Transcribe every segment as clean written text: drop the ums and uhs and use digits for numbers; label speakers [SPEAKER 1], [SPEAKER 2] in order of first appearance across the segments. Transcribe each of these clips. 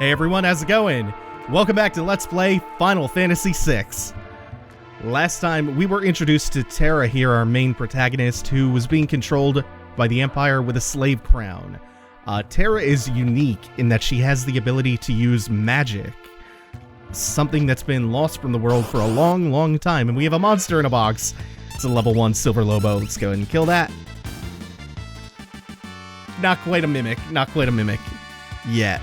[SPEAKER 1] Hey everyone, how's it going? Welcome back to Let's Play Final Fantasy VI. Last time, we were introduced to Terra here, our main protagonist, who was being controlled by the Empire with a slave crown. Terra is unique in that she has the ability to use magic. Something that's been lost from the world for a long, long time, and we have a monster in a box. It's a level 1 Silver Lobo. Let's go ahead and kill that. Not quite a mimic yet.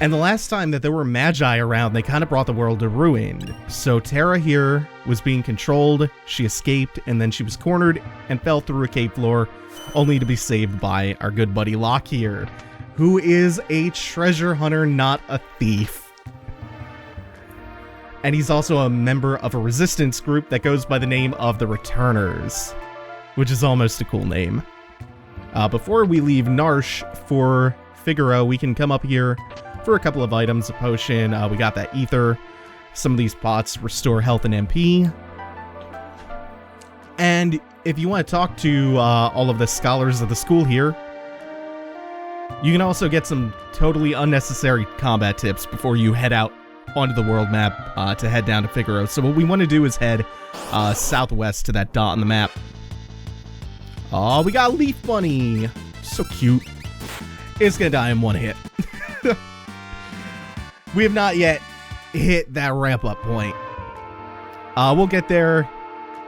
[SPEAKER 1] And the last time that there were magi around, they kind of brought the world to ruin. So Terra here was being controlled, she escaped, and then she was cornered and fell through a cave floor, only to be saved by our good buddy Locke here, who is a treasure hunter, not a thief. And he's also a member of a resistance group that goes by the name of the Returners, which is almost a cool name. Before we leave Narshe for Figaro, we can come up here for a couple of items, a potion, we got that ether, some of these pots restore health and MP. And if you want to talk to all of the scholars of the school here, you can also get some totally unnecessary combat tips before you head out onto the world map to head down to Figaro. So what we want to do is head southwest to that dot on the map. Oh, we got a leaf bunny! So cute. It's gonna die in one hit. We have not yet hit that ramp-up point. We'll get there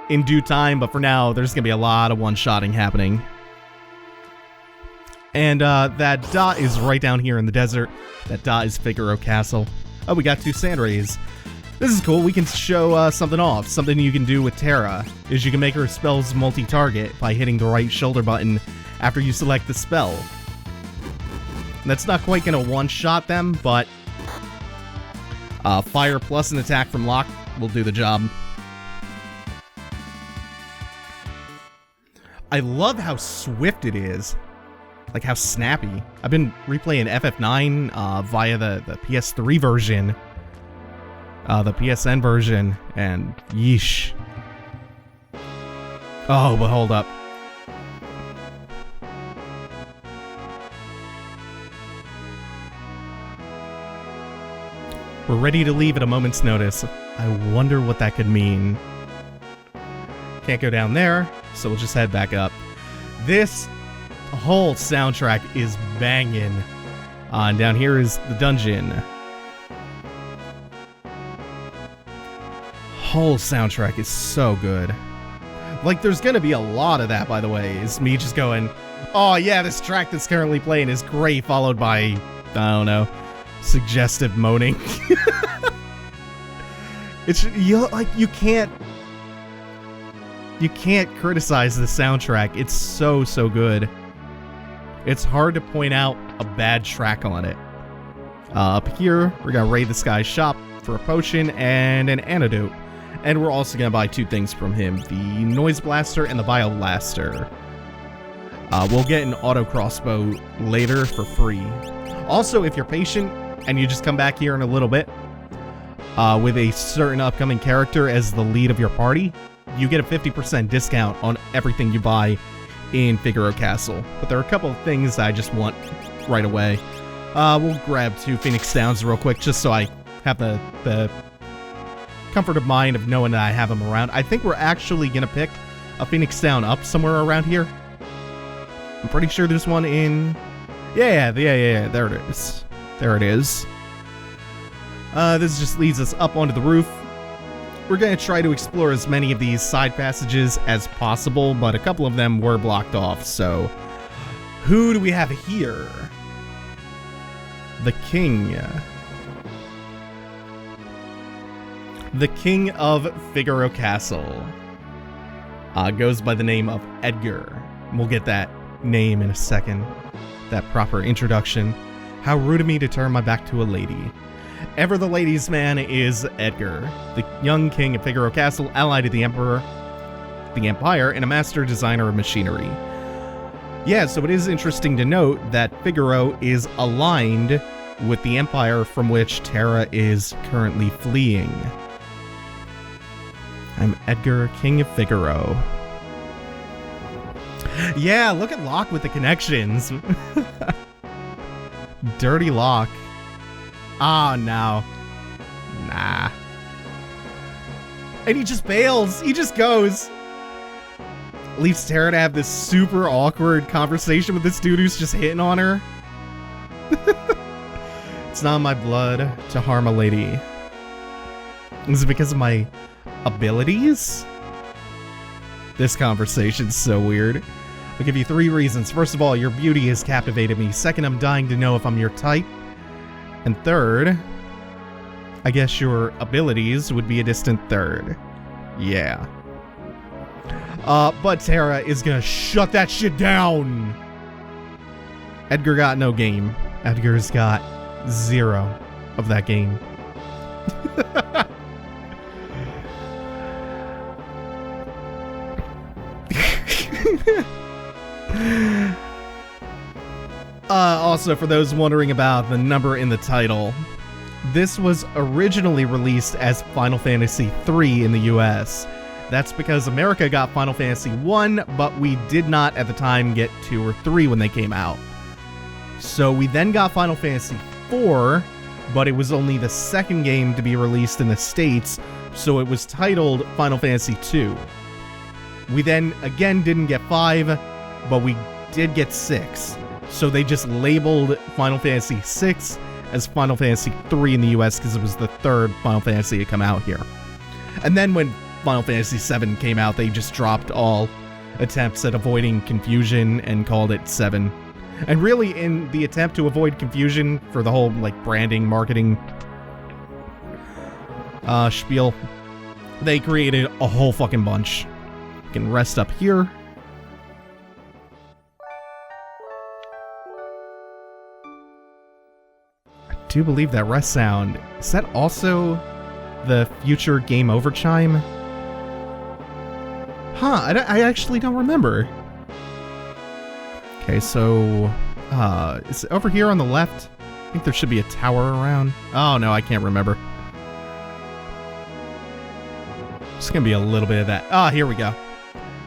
[SPEAKER 1] in due time, but for now, there's going to be a lot of one-shotting happening. And that dot is right down here in the desert. That dot is Figaro Castle. Oh, we got 2 sand rays. This is cool. We can show something off. Something you can do with Terra is you can make her spells multi-target by hitting the right shoulder button after you select the spell. That's not quite going to one-shot them, but fire plus an attack from Locke will do the job. I love how swift it is. Like how snappy. I've been replaying FF9 via the PS3 version. The PSN version, and yeesh. Oh, but hold up. We're ready to leave at a moment's notice. I wonder what that could mean. Can't go down there, so we'll just head back up. This whole soundtrack is banging. And down here is the dungeon. Whole soundtrack is so good. Like, there's gonna be a lot of that, by the way. Is me just going, oh yeah, this track that's currently playing is great, followed by, I don't know, suggestive moaning. It's you can't criticize the soundtrack. It's so good. It's hard to point out a bad track on it. Up here, we're gonna raid this guy's shop for a potion and an antidote. And we're also gonna buy 2 things from him, the Noise Blaster and the Bio Blaster. We'll get an auto crossbow later for free. Also, if you're patient and you just come back here in a little bit with a certain upcoming character as the lead of your party, you get a 50% discount on everything you buy in Figaro Castle. But there are a couple of things I just want right away. We'll grab 2 Phoenix Downs real quick just so I have the comfort of mind of knowing that I have them around. I think we're actually going to pick a Phoenix Down up somewhere around here. I'm pretty sure there's one in... Yeah, there it is. There it is. This just leads us up onto the roof. We're going to try to explore as many of these side passages as possible, but a couple of them were blocked off, so... Who do we have here? The King. The King of Figaro Castle. Goes by the name of Edgar. We'll get that name in a second. That proper introduction. How rude of me to turn my back to a lady. Ever the ladies' man is Edgar, the young king of Figaro Castle, allied to the Empire, and a master designer of machinery. Yeah, so it is interesting to note that Figaro is aligned with the Empire from which Terra is currently fleeing. I'm Edgar, King of Figaro. Yeah, look at Locke with the connections. Dirty Locke. Oh, no. Nah. And he just bails. He just goes. Leaves Terra to have this super awkward conversation with this dude who's just hitting on her. It's not in my blood to harm a lady. Is it because of my abilities? This conversation's so weird. I'll give you 3 reasons. First of all, your beauty has captivated me. Second, I'm dying to know if I'm your type. And third, I guess your abilities would be a distant third. Yeah. But Terra is gonna shut that shit down. Edgar got no game. Edgar's got 0 of that game. Also, for those wondering about the number in the title, this was originally released as Final Fantasy III in the US. That's because America got Final Fantasy I, but we did not at the time get 2 or 3 when they came out. So we then got Final Fantasy IV, but it was only the second game to be released in the States, so it was titled Final Fantasy II. We then again didn't get 5, but we did get 6. So they just labeled Final Fantasy VI as Final Fantasy III in the US because it was the 3rd Final Fantasy to come out here. And then when Final Fantasy VII came out, they just dropped all attempts at avoiding confusion and called it 7. And really, in the attempt to avoid confusion for the whole, like, branding, marketing spiel, they created a whole fucking bunch. You can rest up here. I do believe that rest sound, is that also the future game over chime? Huh, I actually don't remember. Okay, so, is it over here on the left? I think there should be a tower around. Oh, no, I can't remember. It's gonna be a little bit of that. Ah, here we go.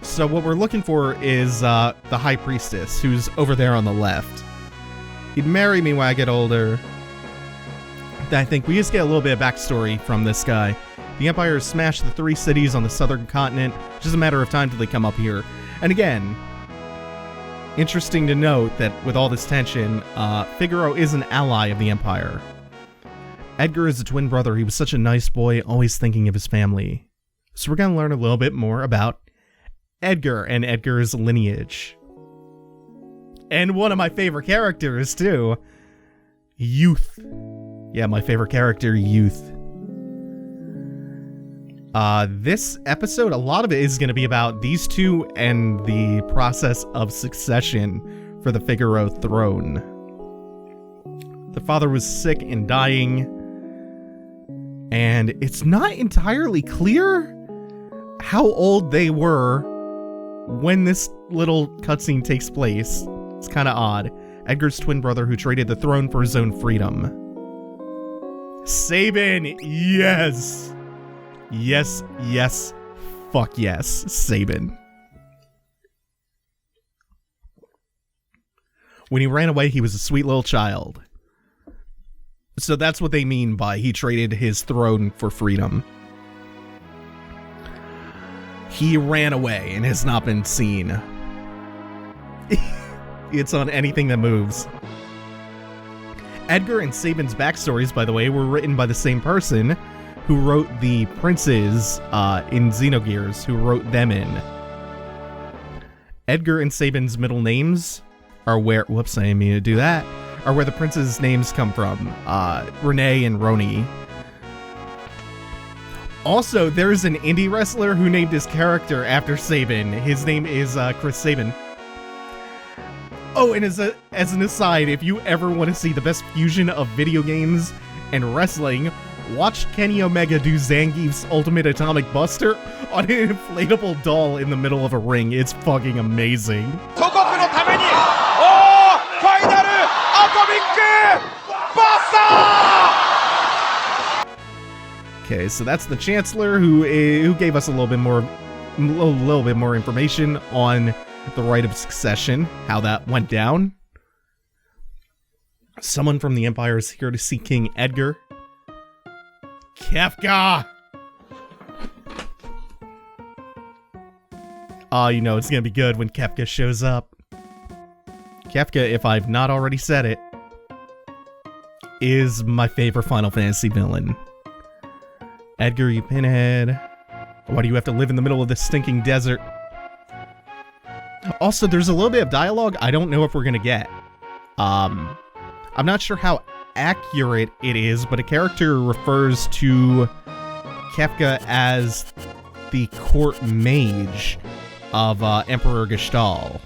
[SPEAKER 1] So what we're looking for is, the High Priestess, who's over there on the left. He'd marry me when I get older. I think we just get a little bit of backstory from this guy. The Empire has smashed the 3 cities on the southern continent. It's just a matter of time till they come up here. And again, interesting to note that with all this tension, Figaro is an ally of the Empire. Edgar is a twin brother. He was such a nice boy, always thinking of his family. So we're going to learn a little bit more about Edgar and Edgar's lineage. And one of my favorite characters, too. Youth. Yeah, my favorite character, Youth. This episode, a lot of it is going to be about these two and the process of succession for the Figaro throne. The father was sick and dying, and it's not entirely clear how old they were when this little cutscene takes place. It's kind of odd. Edgar's twin brother who traded the throne for his own freedom. Sabin, yes! Yes, yes, fuck yes, Sabin. When he ran away, he was a sweet little child. So that's what they mean by he traded his throne for freedom. He ran away and has not been seen. It's on anything that moves. Edgar and Sabin's backstories, by the way, were written by the same person who wrote the princes in Xenogears, who wrote them in. Edgar and Sabin's middle names are where, whoops, I didn't mean to do that, are where the princes' names come from. Renee and Roni. Also, there's an indie wrestler who named his character after Sabin. His name is Chris Sabin. Oh, and as an aside, if you ever want to see the best fusion of video games and wrestling, watch Kenny Omega do Zangief's Ultimate Atomic Buster on an inflatable doll in the middle of a ring. It's fucking amazing. Okay, so that's the Chancellor who gave us a little bit more information on the right of succession, how that went down. Someone from the Empire is here to see King Edgar. Kefka! Oh, you know it's gonna be good when Kefka shows up. Kefka, if I've not already said it, is my favorite Final Fantasy villain. Edgar, you pinhead. Why do you have to live in the middle of this stinking desert? Also, there's a little bit of dialogue I don't know if we're gonna get. I'm not sure how accurate it is, but a character refers to Kefka as the court mage of Emperor Gestahl.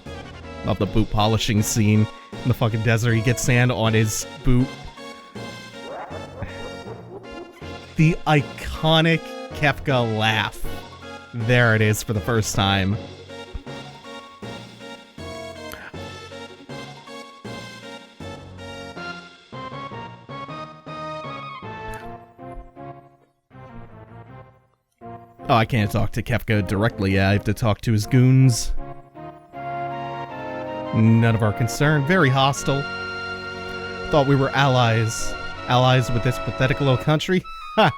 [SPEAKER 1] Love the boot polishing scene in the fucking desert. He gets sand on his boot. The iconic Kefka laugh. There it is for the first time. Oh, I can't talk to Kefka directly. I have to talk to his goons. None of our concern. Very hostile. Thought we were allies. Allies with this pathetic little country? Ha!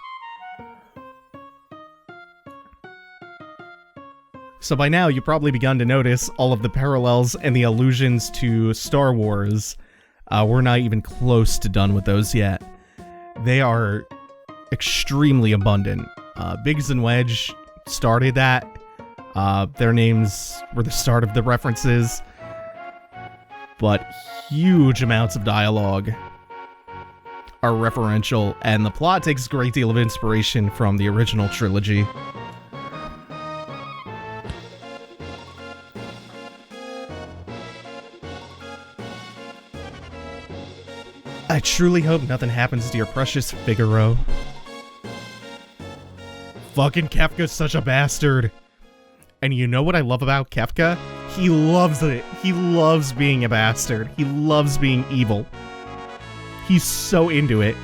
[SPEAKER 1] So by now, you've probably begun to notice all of the parallels and the allusions to Star Wars. We're not even close to done with those yet. They are extremely abundant. Biggs and Wedge started that. Their names were the start of the references. But huge amounts of dialogue are referential, and the plot takes a great deal of inspiration from the original trilogy. I truly hope nothing happens to your precious Figaro. Fucking Kefka's such a bastard. And you know what I love about Kefka? He loves it. He loves being a bastard. He loves being evil. He's so into it.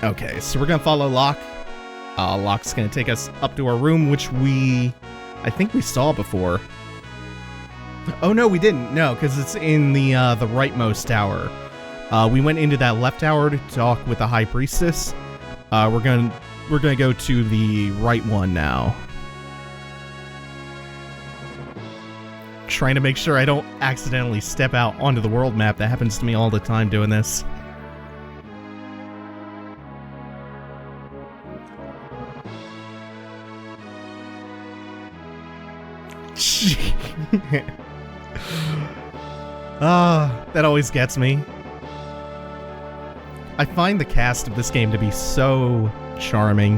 [SPEAKER 1] Okay, so we're gonna follow Locke. Locke's gonna take us up to our room, which I think we saw before. Oh no, we didn't. No, because it's in the rightmost tower. We went into that left tower to talk with the High Priestess. We're gonna go to the right one now. Trying to make sure I don't accidentally step out onto the world map. That happens to me all the time doing this. That always gets me. I find the cast of this game to be so charming.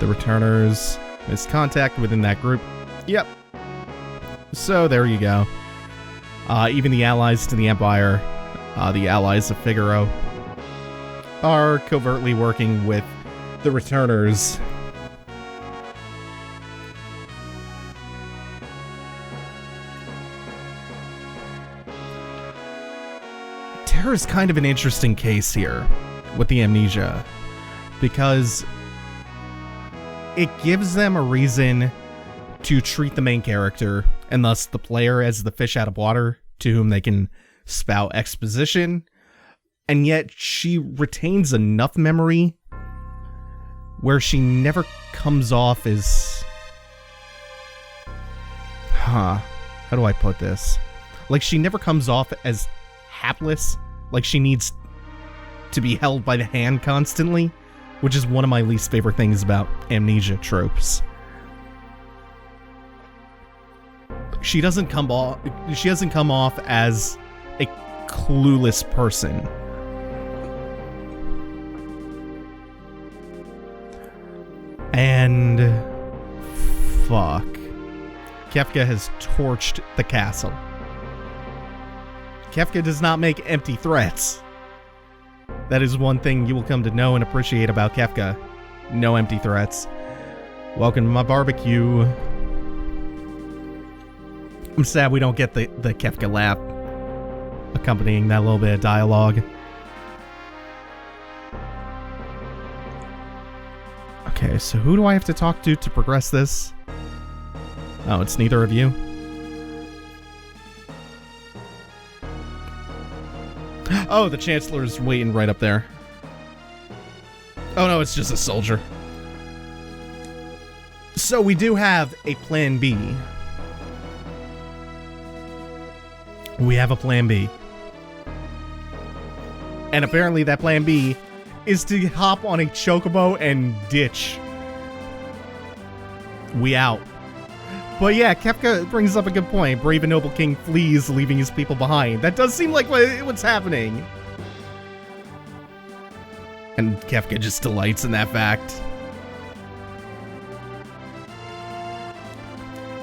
[SPEAKER 1] The returners, missed contact within that group. Yep. So there you go. Even the allies to the Empire, the allies of Figaro, are covertly working with the returners. Terra's kind of an interesting case here with the amnesia, because it gives them a reason to treat the main character, and thus the player, as the fish out of water to whom they can spout exposition, and yet she retains enough memory where she never comes off as... How do I put this? Like, she never comes off as hapless. Like, she needs to be held by the hand constantly, which is one of my least favorite things about amnesia tropes. She doesn't come off as a clueless person. And fuck. Kefka has torched the castle. Kefka does not make empty threats. That is one thing you will come to know and appreciate about Kefka. No empty threats. Welcome to my barbecue. I'm sad we don't get the Kefka laugh. accompanying that little bit of dialogue. Okay, so who do I have to talk to progress this? Oh, it's neither of you. Oh, the Chancellor's waiting right up there. Oh no, it's just a soldier. So we do have a plan B. We have a plan B. And apparently that plan B is to hop on a chocobo and ditch. We out. But yeah, Kefka brings up a good point. Brave and noble king flees, leaving his people behind. That does seem like what's happening. And Kefka just delights in that fact.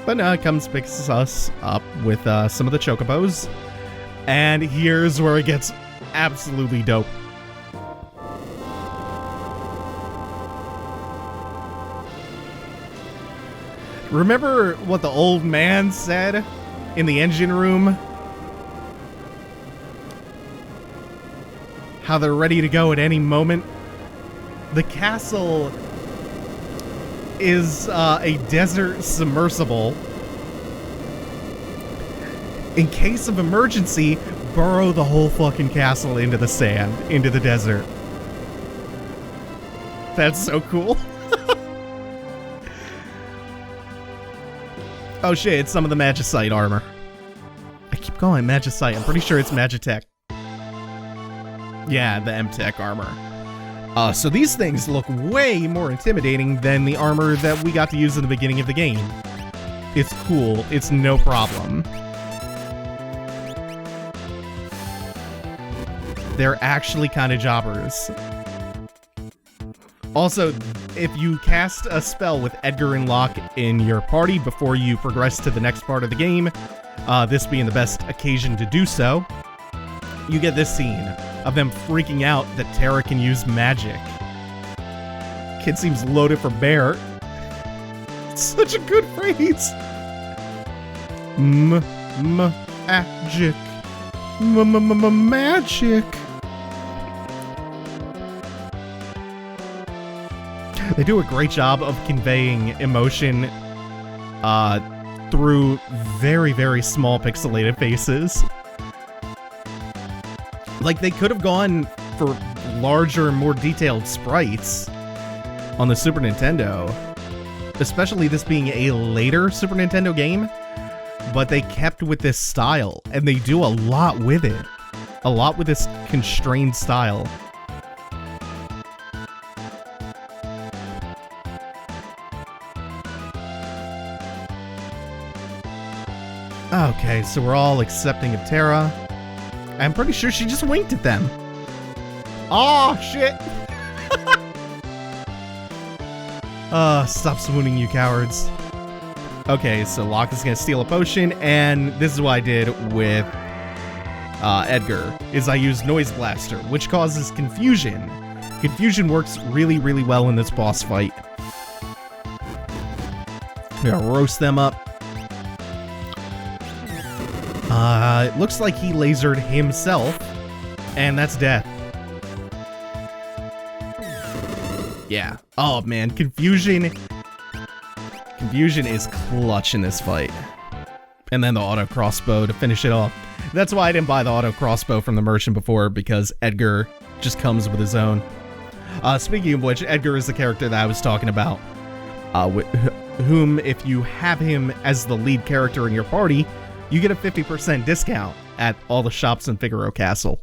[SPEAKER 1] But no, it comes, picks us up with some of the chocobos. And here's where it gets absolutely dope. Remember what the old man said in the engine room? How they're ready to go at any moment? The castle is a desert submersible. In case of emergency, burrow the whole fucking castle into the sand, into the desert. That's so cool. Oh shit, it's some of the Magicite armor. I keep calling it Magicite, I'm pretty sure it's Magitech. Yeah, the M-Tech armor. So these things look way more intimidating than the armor that we got to use in the beginning of the game. It's cool, it's no problem. They're actually kind of jobbers. Also, if you cast a spell with Edgar and Locke in your party before you progress to the next part of the game, this being the best occasion to do so, you get this scene of them freaking out that Terra can use magic. Kid seems loaded for bear. It's such a good phrase. Magic. Magic. They do a great job of conveying emotion through very, very small pixelated faces. Like, they could have gone for larger, more detailed sprites on the Super Nintendo. Especially this being a later Super Nintendo game. But they kept with this style, and they do a lot with it. A lot with this constrained style. Okay, so we're all accepting of Terra. I'm pretty sure she just winked at them. Oh, shit! Stop swooning, you cowards. Okay, so Locke is gonna steal a potion, and this is what I did with Edgar, is I used Noise Blaster, which causes confusion. Confusion works really, really well in this boss fight. We're gonna roast them up. It looks like he lasered himself, and that's death. Yeah. Oh man, Confusion is clutch in this fight. And then the auto crossbow to finish it off. That's why I didn't buy the auto crossbow from the merchant before, because Edgar just comes with his own. Speaking of which, Edgar is the character that I was talking about, with whom, if you have him as the lead character in your party, you get a 50% discount at all the shops in Figaro Castle.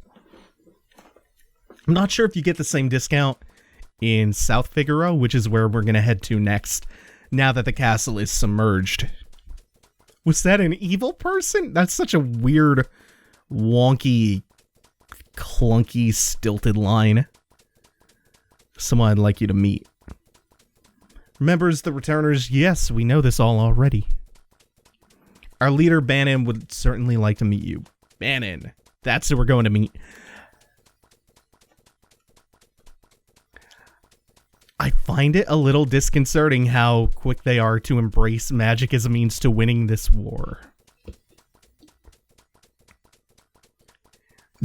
[SPEAKER 1] I'm not sure if you get the same discount in South Figaro, which is where we're going to head to next, now that the castle is submerged. Was that an evil person? That's such a weird, wonky, clunky, stilted line. Someone I'd like you to meet. Remembers the returners? Yes, we know this all already. Our leader, Bannon, would certainly like to meet you. Bannon. That's who we're going to meet. I find it a little disconcerting how quick they are to embrace magic as a means to winning this war.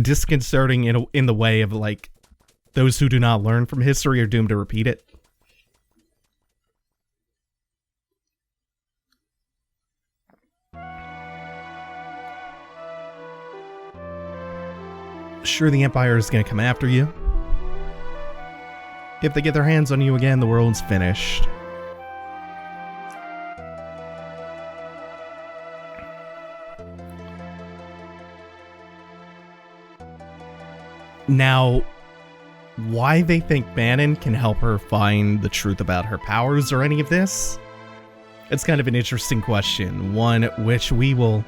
[SPEAKER 1] disconcerting in the way of, like, those who do not learn from history are doomed to repeat it. Sure, the Empire is going to come after you. If they get their hands on you again, the world's finished. Now, why they think Bannon can help her find the truth about her powers or any of this? It's kind of an interesting question, one which we will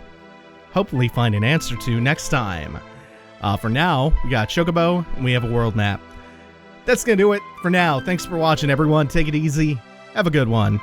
[SPEAKER 1] hopefully find an answer to next time. For now, we got Chocobo, and we have a world map. That's gonna do it for now. Thanks for watching, everyone. Take it easy. Have a good one.